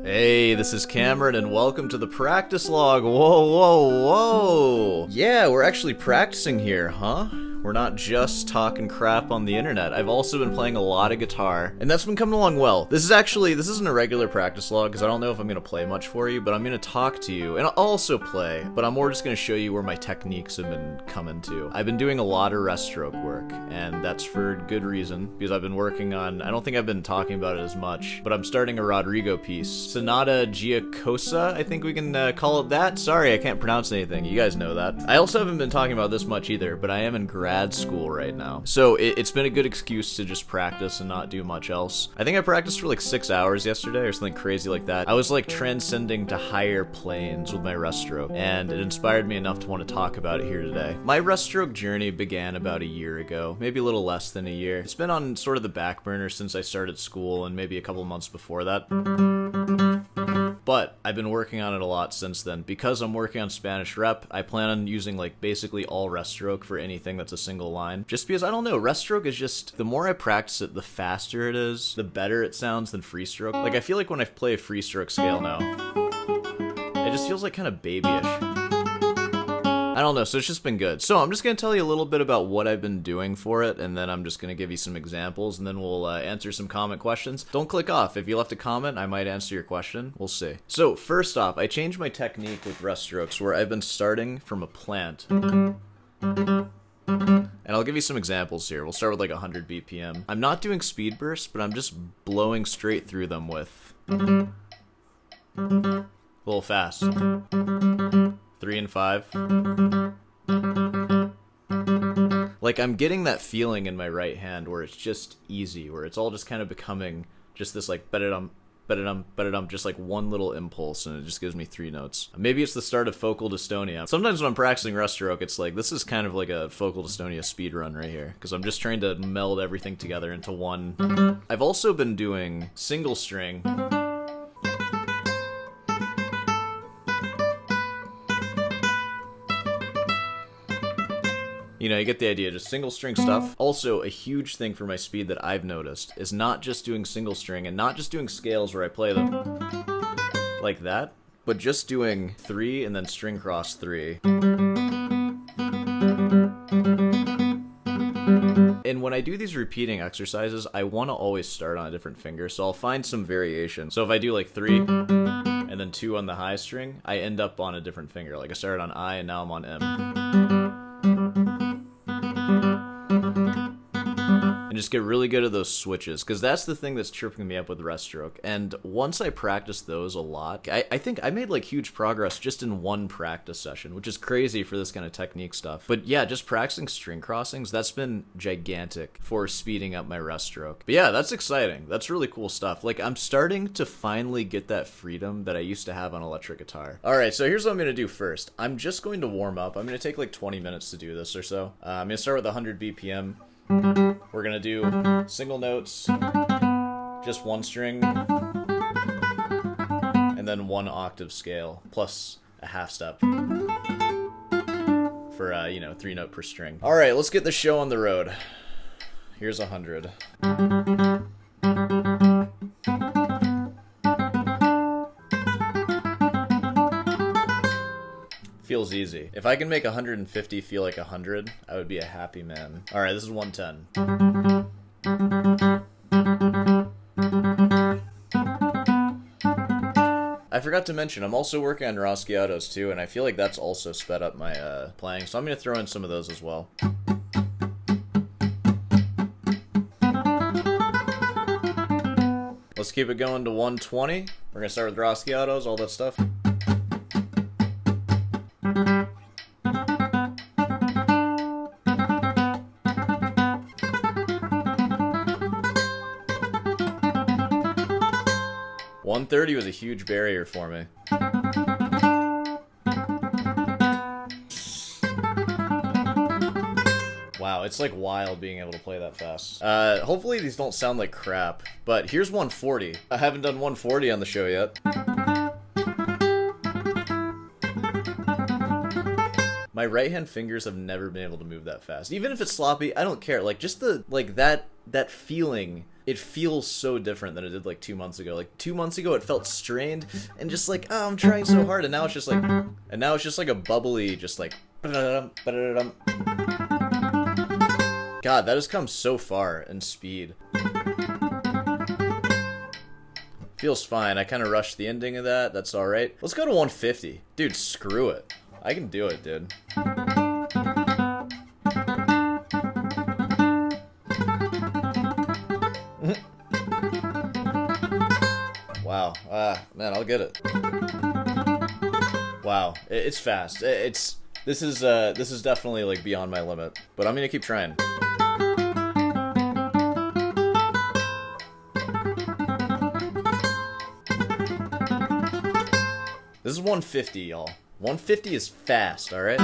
Hey, this is Cameron, and welcome to the practice log. Whoa. Yeah, we're actually practicing here, huh? We're not just talking crap on the internet. I've also been playing a lot of guitar, and that's been coming along well. This isn't a regular practice log, because I don't know if I'm going to play much for you, but I'm going to talk to you, and I'll also play, but I'm more just going to show you where my techniques have been coming to. I've been doing a lot of Reststroke work, and that's for good reason, because I've been working on, I don't think I've been talking about it as much, but I'm starting a Rodrigo piece. Sonata Giacosa, I think we can call it that. Sorry, I can't pronounce anything. You guys know that. I also haven't been talking about this much either, but I am in grad school right now. So it's been a good excuse to just practice and not do much else. I think I practiced for like 6 hours yesterday or something crazy like that. I was like transcending to higher planes with my Reststroke, and it inspired me enough to want to talk about it here today. My Reststroke journey began about a year ago, maybe a little less than a year. It's been on sort of the back burner since I started school and maybe a couple months before that. But I've been working on it a lot since then. Because I'm working on Spanish rep, I plan on using like basically all Reststroke for anything that's a single line. Just because, I don't know, Reststroke is just, the more I practice it, the faster it is, the better it sounds than freestroke. Like, I feel like when I play a freestroke scale now, it just feels like kind of babyish. I don't know, so it's just been good. So I'm just going to tell you a little bit about what I've been doing for it, and then I'm just going to give you some examples, and then we'll answer some comment questions. Don't click off. If you left a comment, I might answer your question. We'll see. So first off, I changed my technique with Reststrokes, where I've been starting from a plant. And I'll give you some examples here. We'll start with like 100 BPM. I'm not doing speed bursts, but I'm just blowing straight through them with a little fast. 3 and 5. Like, I'm getting that feeling in my right hand where it's just easy, where it's all just kind of becoming just this like ba-da-dum, ba-da-dum, ba-da-dum, just like one little impulse, and it just gives me 3 notes. Maybe it's the start of focal dystonia. Sometimes when I'm practicing Reststroke, it's like, this is kind of like a focal dystonia speed run right here, because I'm just trying to meld everything together into one. I've also been doing single string. You know, you get the idea, just single string stuff. Also, a huge thing for my speed that I've noticed is not just doing single string and not just doing scales where I play them like that, but just doing 3 and then string cross 3. And when I do these repeating exercises, I want to always start on a different finger, so I'll find some variation. So if I do like 3 and then 2 on the high string, I end up on a different finger. Like I started on I and now I'm on M. And just get really good at those switches, because that's the thing that's tripping me up with Reststroke. And once I practice those a lot, I think I made like huge progress just in one practice session, which is crazy for this kind of technique stuff. But yeah, just practicing string crossings, that's been gigantic for speeding up my Reststroke. But yeah, that's exciting. That's really cool stuff. Like, I'm starting to finally get that freedom that I used to have on electric guitar. Alright, so here's what I'm going to do first. I'm just going to warm up. I'm going to take like 20 minutes to do this or so. I'm going to start with 100 BPM. We're gonna do single notes, just one string, and then 1 octave scale, plus a half step for, 3 note per string. Alright, let's get the show on the road. Here's 100. Feels easy. If I can make 150 feel like 100, I would be a happy man. Alright, this is 110. I forgot to mention, I'm also working on Rasguados too, and I feel like that's also sped up my playing, so I'm going to throw in some of those as well. Let's keep it going to 120. We're going to start with Rasguados, all that stuff. $130 was a huge barrier for me. Wow, it's like wild being able to play that fast. Hopefully these don't sound like crap, but here's 140. I haven't done 140 on the show yet. My right hand fingers have never been able to move that fast. Even if it's sloppy, I don't care. Like, just the, like, that feeling it feels so different than it did like 2 months ago. Like 2 months ago, it felt strained and just like, oh, I'm trying so hard, and now it's just like a bubbly, just like. God, that has come so far in speed. Feels fine. I kind of rushed the ending of that. That's alright. Let's go to 150. Dude, screw it. I can do it, dude. Wow. Man, I'll get it. Wow. It's fast. This is definitely like beyond my limit. But I'm gonna keep trying. This is 150, y'all. 150 is fast, alright?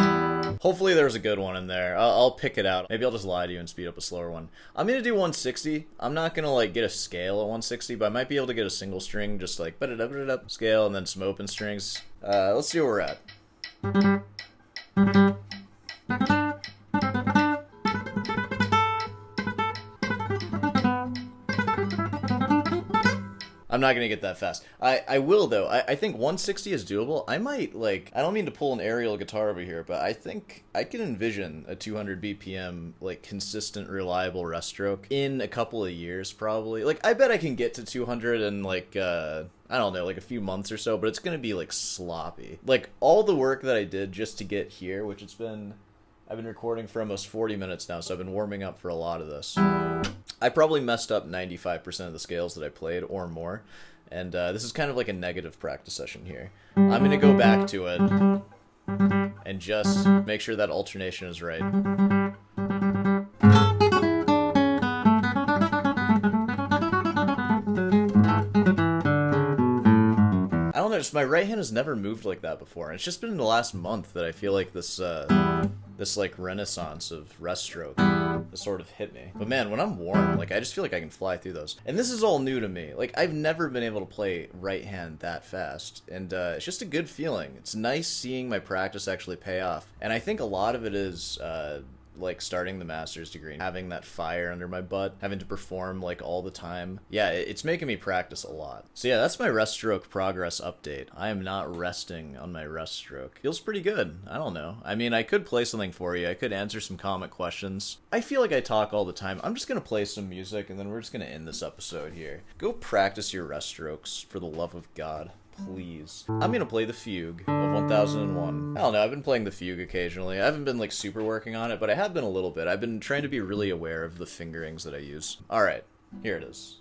Hopefully there's a good one in there. I'll pick it out. Maybe I'll just lie to you and speed up a slower one. I'm gonna do 160. I'm not gonna like get a scale at 160, but I might be able to get a single string, just like scale and then some open strings. Let's see where we're at. I'm not gonna get that fast. I will though. I think 160 is doable. I might like. I don't mean to pull an aerial guitar over here, but I think I can envision a 200 BPM like consistent, reliable Reststroke in a couple of years, probably. Like I bet I can get to 200 in like I don't know, like a few months or so. But it's gonna be like sloppy. Like all the work that I did just to get here, which I've been recording for almost 40 minutes now, so I've been warming up for a lot of this. I probably messed up 95% of the scales that I played, or more, and this is kind of like a negative practice session here. I'm going to go back to it and just make sure that alternation is right. I don't know, just my right hand has never moved like that before, and it's just been in the last month that I feel like this like renaissance of Reststroke has sort of hit me. But man, when I'm warm, like I just feel like I can fly through those. And this is all new to me. Like I've never been able to play right hand that fast, and it's just a good feeling. It's nice seeing my practice actually pay off. And I think a lot of it is like starting the master's degree, having that fire under my butt, having to perform like all the time. Yeah, it's making me practice a lot. So yeah, that's my Reststroke progress update. I am not resting on my Reststroke. Feels pretty good. I don't know. I mean, I could play something for you. I could answer some comment questions. I feel like I talk all the time. I'm just gonna play some music and then we're just gonna end this episode here. Go practice your Reststrokes, for the love of God. Please. I'm gonna play the Fugue of 1001. I don't know, I've been playing the Fugue occasionally. I haven't been like super working on it, but I have been a little bit. I've been trying to be really aware of the fingerings that I use. Alright, here it is.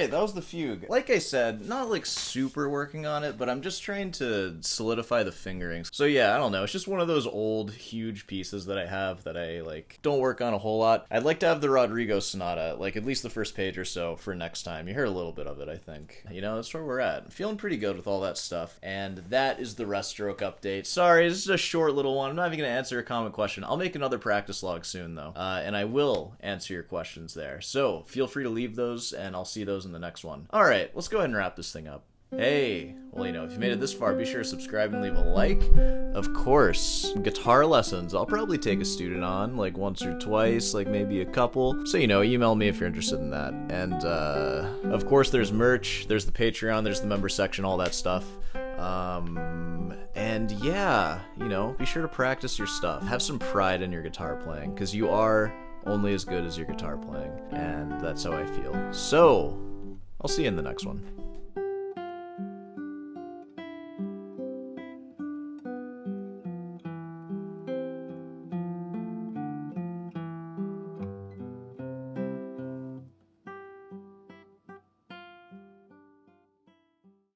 Alright, that was the fugue. Like I said, not like super working on it, but I'm just trying to solidify the fingerings. So yeah, I don't know, it's just one of those old, huge pieces that I have that I, like, don't work on a whole lot. I'd like to have the Rodrigo Sonata, like, at least the first page or so for next time. You heard a little bit of it, I think. You know, that's where we're at. I'm feeling pretty good with all that stuff. And that is the Reststroke update. Sorry, this is a short little one. I'm not even gonna answer a comment question. I'll make another practice log soon, though. And I will answer your questions there. So, feel free to leave those, and I'll see those in the next one. Alright, let's go ahead and wrap this thing up. Hey, well, you know, if you made it this far, be sure to subscribe and leave a like. Of course, guitar lessons. I'll probably take a student on, like, once or twice, like, maybe a couple. So, you know, email me if you're interested in that. And, of course, there's merch, there's the Patreon, there's the member section, all that stuff. And yeah, you know, be sure to practice your stuff. Have some pride in your guitar playing, because you are only as good as your guitar playing. And that's how I feel. So, I'll see you in the next one.